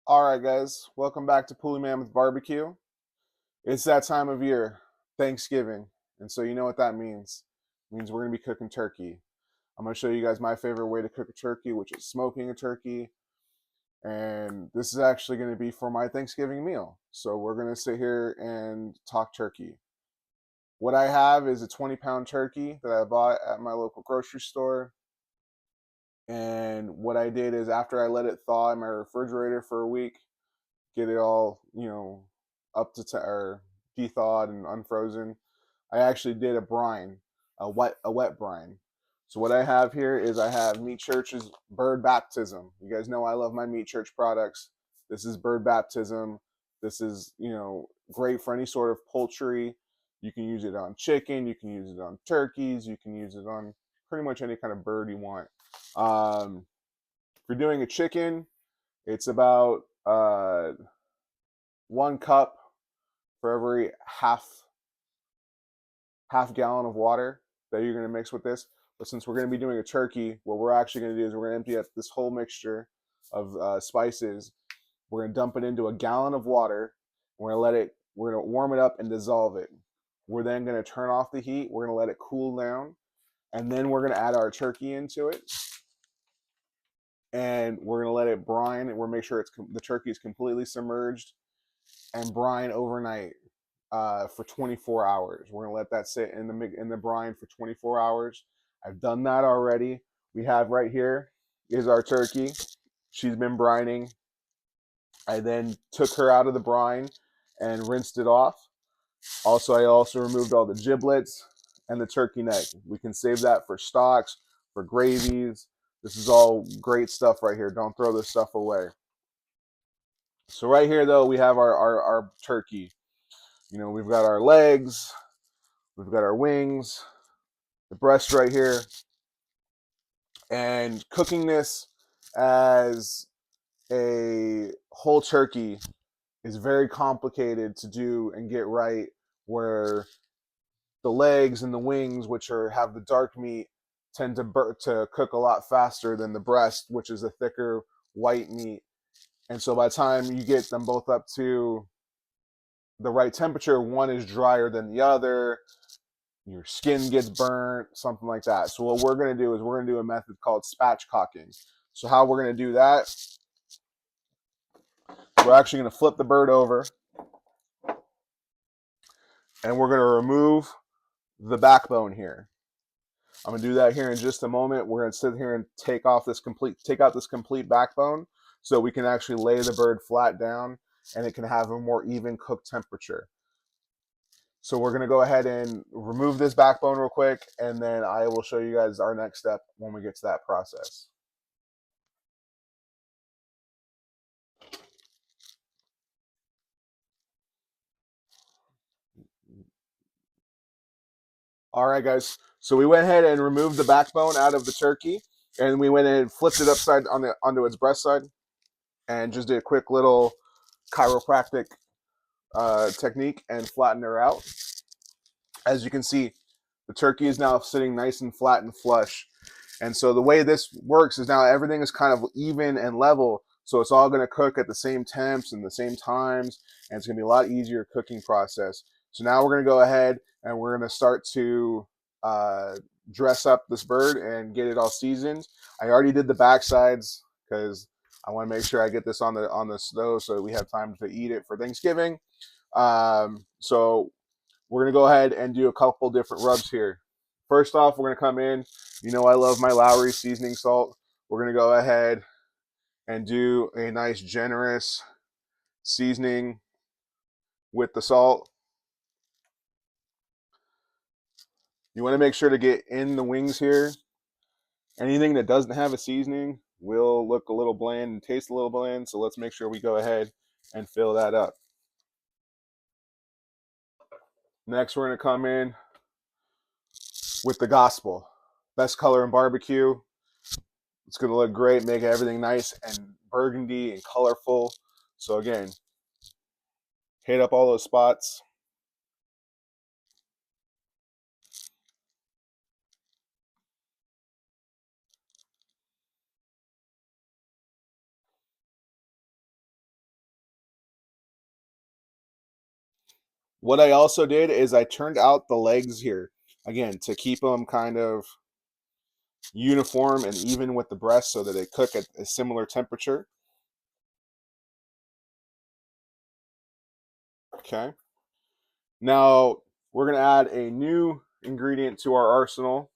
All right, guys, welcome back to Pulley Mammoth Barbecue. It's that time of year, Thanksgiving, and so you know what that means. It means we're gonna be cooking turkey. I'm gonna show you guys my favorite way to cook a turkey, which is smoking a turkey, and this is actually gonna be for my Thanksgiving meal. So we're gonna sit here and talk turkey. What I have is a 20-pound turkey that I bought at my local grocery store. And what I did is after I let it thaw in my refrigerator for a week, get it all, up to or de-thawed and unfrozen. I actually did a brine, a wet brine. So what I have here is I have Meat Church's Bird Baptisim. You guys know I love my Meat Church products. This is Bird Baptisim. This is, great for any sort of poultry. You can use it on chicken, you can use it on turkeys, you can use it on pretty much any kind of bird you want. If you're doing a chicken, it's about 1 cup for every half gallon of water that you're going to mix with this. But since we're going to be doing a turkey, what we're actually going to do is we're going to empty out this whole mixture of spices. We're going to dump it into a gallon of water. We're going to let it. We're going to warm it up and dissolve it. We're then going to turn off the heat. We're going to let it cool down, and then we're going to add our turkey into it, and we're going to let it brine. And we're make sure the turkey is completely submerged and brine overnight for 24 hours. We're gonna let that sit in the brine for 24 hours. I've done that already. We have right here is our turkey. She's been brining. I then took her out of the brine and rinsed it off. I also removed all the giblets and the turkey neck. We can save that for stocks, for gravies. This is all great stuff right here. Don't throw this stuff away. So right here, though, we have our turkey. We've got our legs, we've got our wings, the breast right here. And cooking this as a whole turkey is very complicated to do and get right, where the legs and the wings, which have the dark meat, tend to cook a lot faster than the breast, which is a thicker white meat. And so by the time you get them both up to the right temperature, one is drier than the other, your skin gets burnt, something like that. So what we're going to do is we're going to do a method called spatchcocking. So how we're going to do that, we're actually going to flip the bird over, and we're going to remove the backbone here. I'm going to do that here in just a moment. We're going to sit here and take out this complete backbone so we can actually lay the bird flat down and it can have a more even cook temperature. So we're going to go ahead and remove this backbone real quick, and then I will show you guys our next step when we get to that process. All right, guys. So we went ahead and removed the backbone out of the turkey, and we went and flipped it upside onto its breast side, and just did a quick little chiropractic technique and flattened her out. As you can see, the turkey is now sitting nice and flat and flush. And so the way this works is now everything is kind of even and level. So it's all going to cook at the same temps and the same times. And it's going to be a lot easier cooking process. So now we're going to go ahead and we're going to start to dress up this bird and get it all seasoned. I already did the back sides because I want to make sure I get this on the stove so that we have time to eat it for Thanksgiving. So we're going to go ahead and do a couple different rubs here. First off, we're going to come in. I love my Lawrys seasoning salt. We're going to go ahead and do a nice generous seasoning with the salt. You want to make sure to get in the wings here. Anything that doesn't have a seasoning will look a little bland and taste a little bland, so let's make sure we go ahead and fill that up. Next, we're going to come in with the gospel. Best color in barbecue. It's going to look great, make everything nice and burgundy and colorful. So again, hit up all those spots. What I also did is I turned out the legs here, again, to keep them kind of uniform and even with the breast so that they cook at a similar temperature. Okay. Now we're going to add a new ingredient to our arsenal.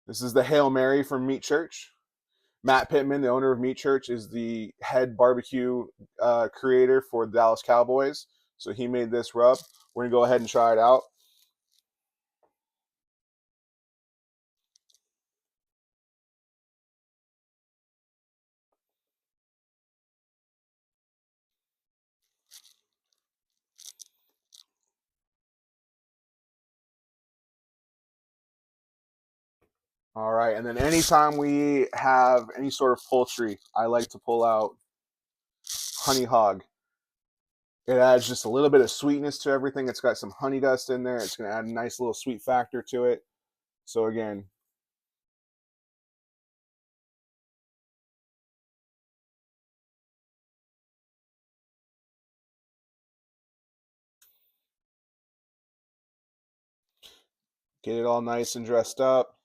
This is the Hail Mary from Meat Church. Matt Pittman, the owner of Meat Church, is the head barbecue creator for the Dallas Cowboys. So he made this rub. We're going to go ahead and try it out. All right, and then anytime we have any sort of poultry, I like to pull out honey hog. It adds just a little bit of sweetness to everything. It's got some honey dust in there. It's going to add a nice little sweet factor to it. So again, get it all nice and dressed up.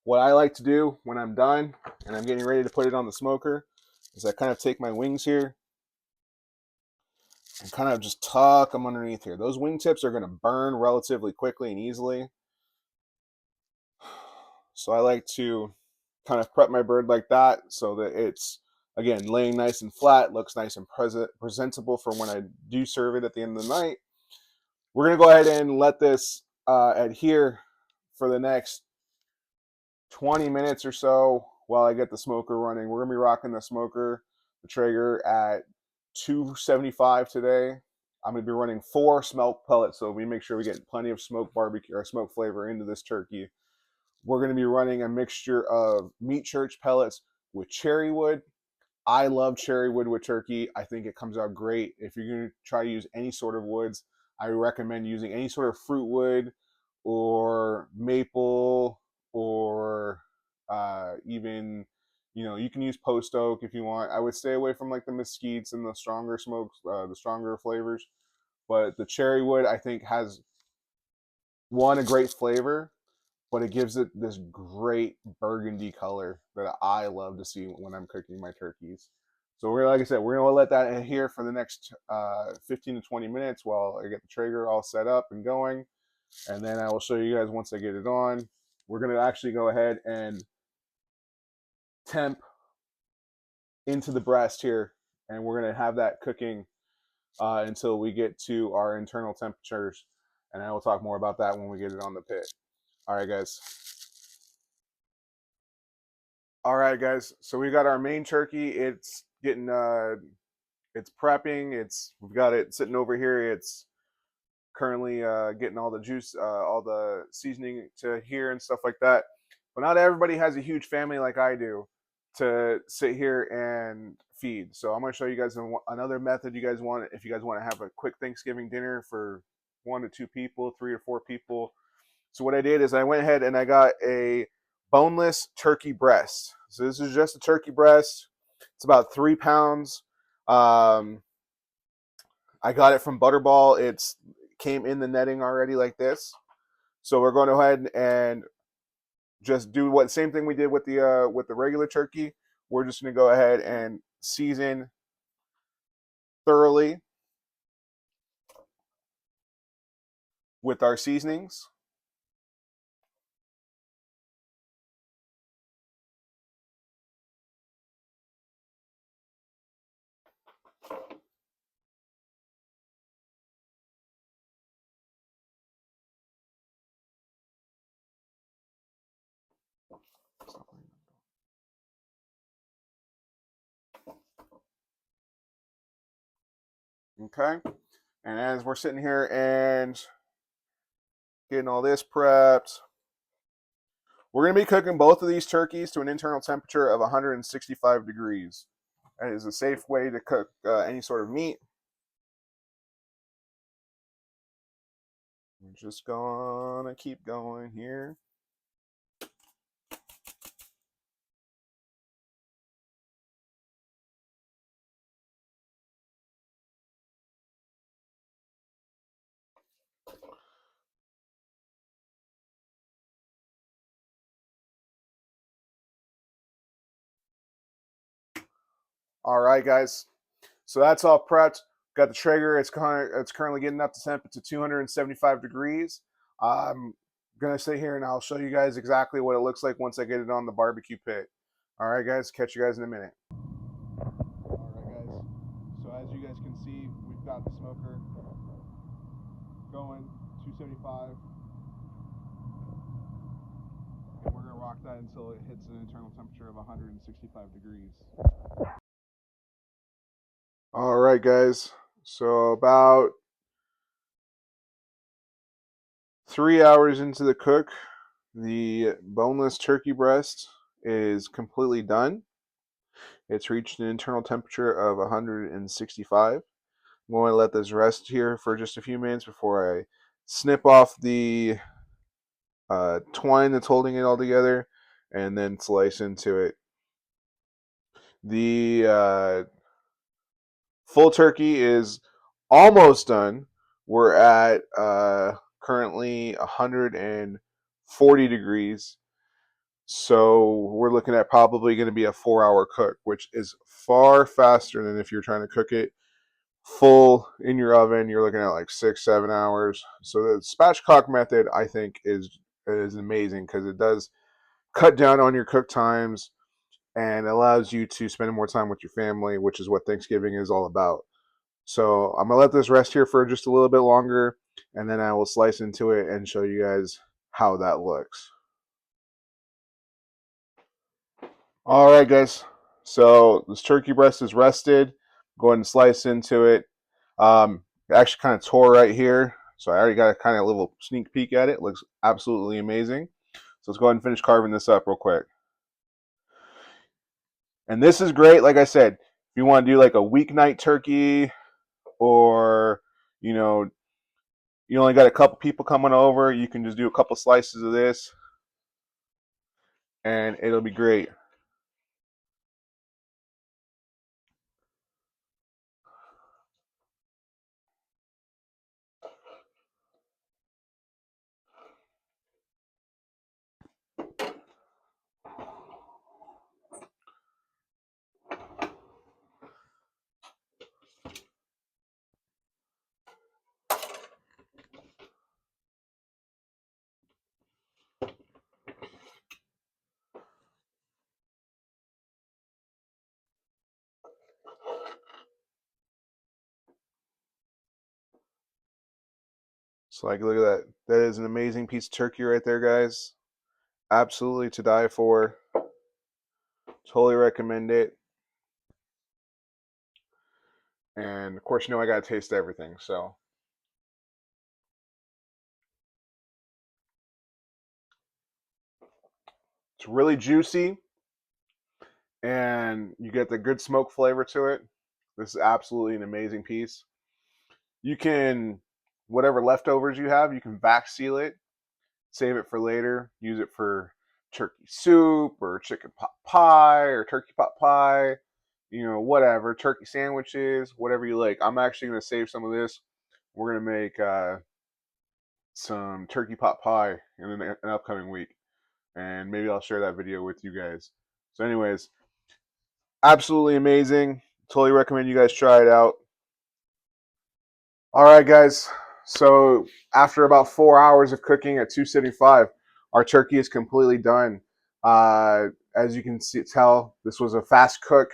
What I like to do when I'm done and I'm getting ready to put it on the smoker is I kind of take my wings here and kind of just tuck them underneath here. Those wingtips are going to burn relatively quickly and easily. So I like to kind of prep my bird like that so that it's, again, laying nice and flat, looks nice and presentable for when I do serve it at the end of the night. We're going to go ahead and let this adhere for the next 20 minutes or so while I get the smoker running. We're going to be rocking the smoker, the Traeger, at 275 today. I'm going to be running 4 smoked pellets, so we make sure we get plenty of smoked barbecue or smoked flavor into this turkey. We're going to be running a mixture of Meat Church pellets with cherry wood. I love cherry wood with turkey. I think it comes out great. If you're going to try to use any sort of woods, I recommend using any sort of fruit wood or maple or even, you can use post oak if you want. I would stay away from like the mesquites and the stronger smokes, the stronger flavors. But the cherry wood, I think, has a great flavor, but it gives it this great burgundy color that I love to see when I'm cooking my turkeys. So we're, like I said, we're gonna let that adhere for the next 15 to 20 minutes while I get the Traeger all set up and going, and then I will show you guys once I get it on. We're gonna actually go ahead and temp into the breast here, and we're gonna have that cooking until we get to our internal temperatures, and I will talk more about that when we get it on the pit. All right, guys. All right, guys. So we got our main turkey. It's getting it's prepping. We've got it sitting over here. It's currently getting all the juice, all the seasoning to here and stuff like that. But not everybody has a huge family like I do to sit here and feed. So I'm going to show you guys another method you guys want if you guys want to have a quick Thanksgiving dinner for 1 to 2 people, 3 or 4 people. So what I did is I went ahead and I got a boneless turkey breast. So this is just a turkey breast. It's about 3 pounds. I got it from Butterball. It came in the netting already like this. So we're going to go ahead and just do what same thing we did with the regular turkey. We're just going to go ahead and season thoroughly with our seasonings. Okay. And as we're sitting here and getting all this prepped, we're going to be cooking both of these turkeys to an internal temperature of 165 degrees. That is a safe way to cook any sort of meat. We're just gonna keep going here. All right, guys. So that's all prepped. Got the Traeger. It's currently getting up to temp to 275 degrees. I'm gonna sit here and I'll show you guys exactly what it looks like once I get it on the barbecue pit. All right, guys. Catch you guys in a minute. All right, guys. So as you guys can see, we've got the smoker going 275, and we're gonna rock that until it hits an internal temperature of 165 degrees. All right, guys. So about 3 hours into the cook, the boneless turkey breast is completely done. It's reached an internal temperature of 165. I'm going to let this rest here for just a few minutes before I snip off the twine that's holding it all together and then slice into it. The full turkey is almost done. We're at currently 140 degrees. So we're looking at probably going to be a 4-hour cook, which is far faster than if you're trying to cook it full in your oven. You're looking at like 6-7 hours. So the spatchcock method, I think, is amazing because it does cut down on your cook times and allows you to spend more time with your family, which is what Thanksgiving is all about. So I'm gonna let this rest here for just a little bit longer, and then I will slice into it and show you guys how that looks. All right, guys. So this turkey breast is rested. Go ahead and slice into it. It actually kind of tore right here, so I already got a kind of little sneak peek at it. It looks absolutely amazing. So let's go ahead and finish carving this up real quick. And this is great, like I said, if you want to do like a weeknight turkey, or you know, you only got a couple people coming over, you can just do a couple slices of this, and it'll be great. So like, look at that. That is an amazing piece of turkey right there, guys. Absolutely to die for. Totally recommend it. And of course, you know I gotta taste everything. So it's really juicy, and you get the good smoke flavor to it. This is absolutely an amazing piece. You can, whatever leftovers you have, you can vac seal it, save it for later, use it for turkey soup or chicken pot pie or turkey pot pie, whatever, turkey sandwiches, whatever you like. I'm actually going to save some of this. We're going to make some turkey pot pie in an upcoming week, and maybe I'll share that video with you guys. So anyways, absolutely amazing. Totally recommend you guys try it out. All right, guys. So after about 4 hours of cooking at 275, our turkey is completely done. As you can tell, this was a fast cook.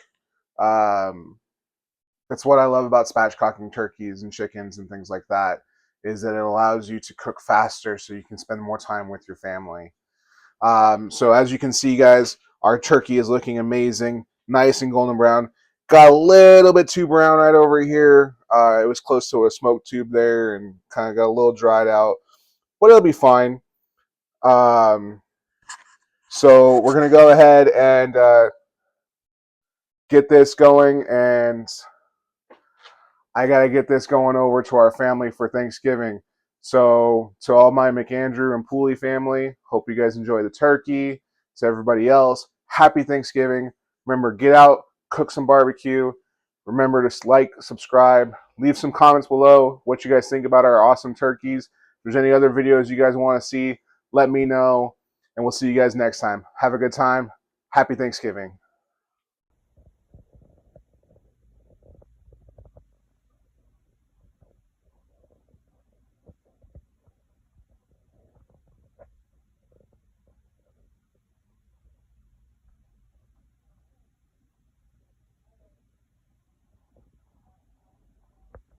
Um, that's what I love about spatchcocking turkeys and chickens and things like that, is that it allows you to cook faster so you can spend more time with your family. So as you can see, guys, our turkey is looking amazing, nice and golden brown. Got a little bit too brown right over here. It was close to a smoke tube there and kind of got a little dried out, but it'll be fine. So we're going to go ahead and get this going, and I got to get this going over to our family for Thanksgiving. So to all my McAndrew and Pooley family, hope you guys enjoy the turkey. To everybody else, happy Thanksgiving. Remember, get out, cook some barbecue. Remember to like, subscribe, leave some comments below what you guys think about our awesome turkeys. If there's any other videos you guys want to see, let me know, and we'll see you guys next time. Have a good time. Happy Thanksgiving.